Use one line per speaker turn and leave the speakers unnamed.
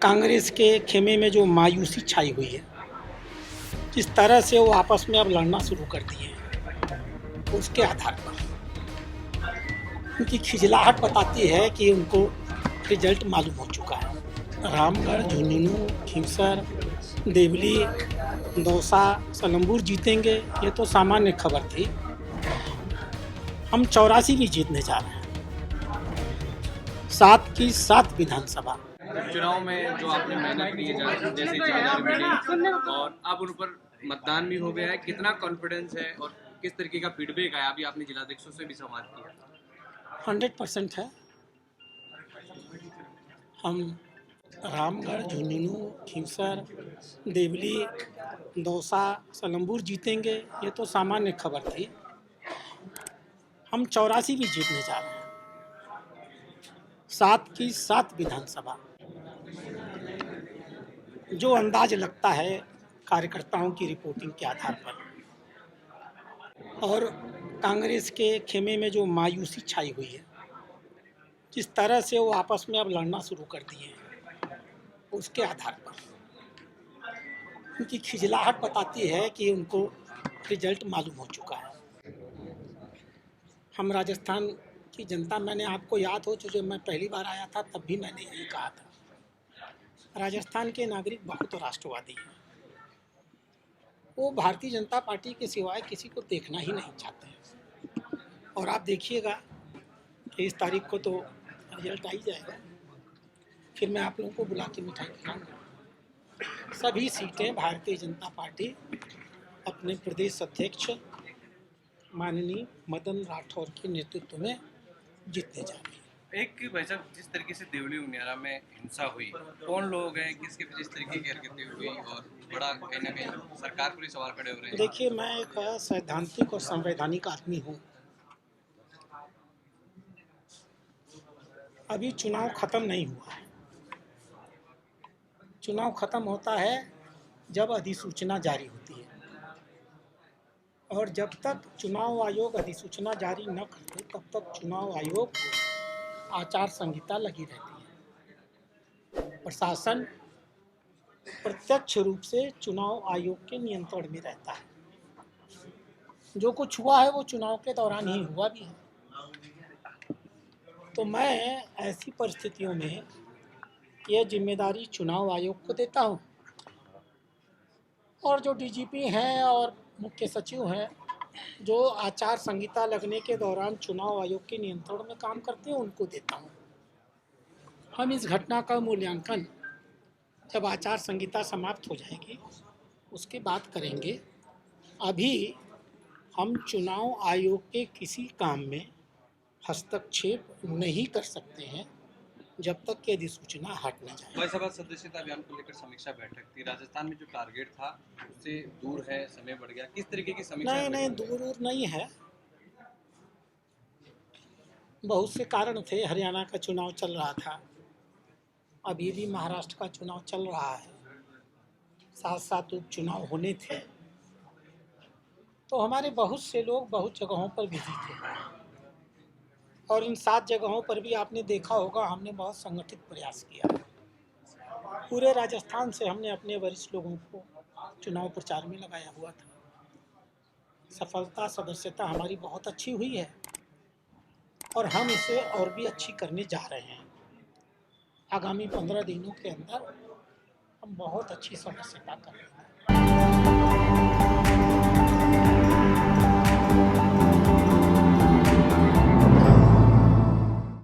कांग्रेस के खेमे में जो मायूसी छाई हुई है, जिस तरह से वो आपस में अब लड़ना शुरू कर दिए हैं, उसके आधार पर उनकी खिजलाहट बताती है कि उनको रिजल्ट मालूम हो चुका है। रामगढ़, झुंझुनू, खींवसर, देवली, दौसा, सलम्बूर जीतेंगे, ये तो सामान्य खबर थी। हम 84 भी जीतने जा रहे हैं, 7 की 7 विधानसभा।
चुनाव में जो आपने मेहनत की है, जैसे झालर मीडिया और अब उन पर मतदान भी हो गया है, कितना कॉन्फिडेंस है और किस तरीके का फीडबैक आया? अभी आपने जिलाध्यक्षों से भी संवाद किया।
100% है। हम रामगढ़, झुंझुनू, खींवसर, देवली, दौसा, सलम्बूर जीतेंगे, ये तो सामान्य खबर थी। हम 84 भी जीतने जा रहे हैं, 7 की 7 विधानसभा। जो अंदाज लगता है कार्यकर्ताओं की रिपोर्टिंग के आधार पर, और कांग्रेस के खेमे में जो मायूसी छाई हुई है, जिस तरह से वो आपस में अब लड़ना शुरू कर दिए हैं, उसके आधार पर उनकी खिजलाहट बताती है कि उनको रिजल्ट मालूम हो चुका है। हम राजस्थान की जनता, मैंने आपको याद हो जो जब मैं पहली बार आया था तब भी मैंने यही कहा था, राजस्थान के नागरिक बहुत राष्ट्रवादी हैं। वो भारतीय जनता पार्टी के सिवाय किसी को देखना ही नहीं चाहते हैं। और आप देखिएगा कि इस तारीख को तो रिजल्ट आ ही जाएगा, फिर मैं आप लोगों को बुला के मिठाई खिलाऊंगा। सभी सीटें भारतीय जनता पार्टी अपने प्रदेश अध्यक्ष माननीय मदन राठौर के नेतृत्व में जीतने जा रही है।
एक भाई साहब, जिस तरीके से देवली उनियारा में हिंसा हुई, कौन लोग हैं, किसके जिस तरीके की हरकतें हुई और बड़ा कहीं ना कहीं सरकार पर भी सवाल खड़े हो रहे हैं।
देखिए, मैं एक सैद्धांतिक और संवैधानिक आदमी हूँ। अभी चुनाव खत्म नहीं हुआ है। चुनाव खत्म होता है जब अधिसूचना जारी होती है, और जब तक चुनाव आयोग अधिसूचना जारी न करते तब तक चुनाव आयोग आचार संहिता लगी रहती है। प्रशासन प्रत्यक्ष रूप से चुनाव आयोग के नियंत्रण में रहता है। जो कुछ हुआ है वो चुनाव के दौरान ही हुआ भी है। तो मैं ऐसी परिस्थितियों में ये जिम्मेदारी चुनाव आयोग को देता हूँ, और जो डीजीपी हैं और मुख्य सचिव हैं, जो आचार संहिता लगने के दौरान चुनाव आयोग के नियंत्रण में काम करते हैं, उनको देता हूँ। हम इस घटना का मूल्यांकन जब आचार संहिता समाप्त हो जाएगी उसके बाद करेंगे। अभी हम चुनाव आयोग के किसी काम में हस्तक्षेप नहीं कर सकते हैं जब तक कि अधिसूचना हट न जाए।
लोकसभा सदस्यता अभियान को लेकर समीक्षा बैठक थी, राजस्थान में जो टारगेट था उससे दूर है, समय बढ़ गया, किस तरीके की समीक्षा?
नहीं, दूर नहीं है। बहुत से कारण थे। हरियाणा का चुनाव चल रहा था, अभी भी महाराष्ट्र का चुनाव चल रहा है, साथ साथ उपचुनाव होने थे। तो हमारे बहुत से लोग बहुत जगहों पर बिजी थे, और इन 7 जगहों पर भी आपने देखा होगा हमने बहुत संगठित प्रयास किया। पूरे राजस्थान से हमने अपने वरिष्ठ लोगों को चुनाव प्रचार में लगाया हुआ था। सफलता सदस्यता हमारी बहुत अच्छी हुई है, और हम इसे और भी अच्छी करने जा रहे हैं। आगामी 15 दिनों के अंदर हम बहुत अच्छी सदस्यता करेंगे।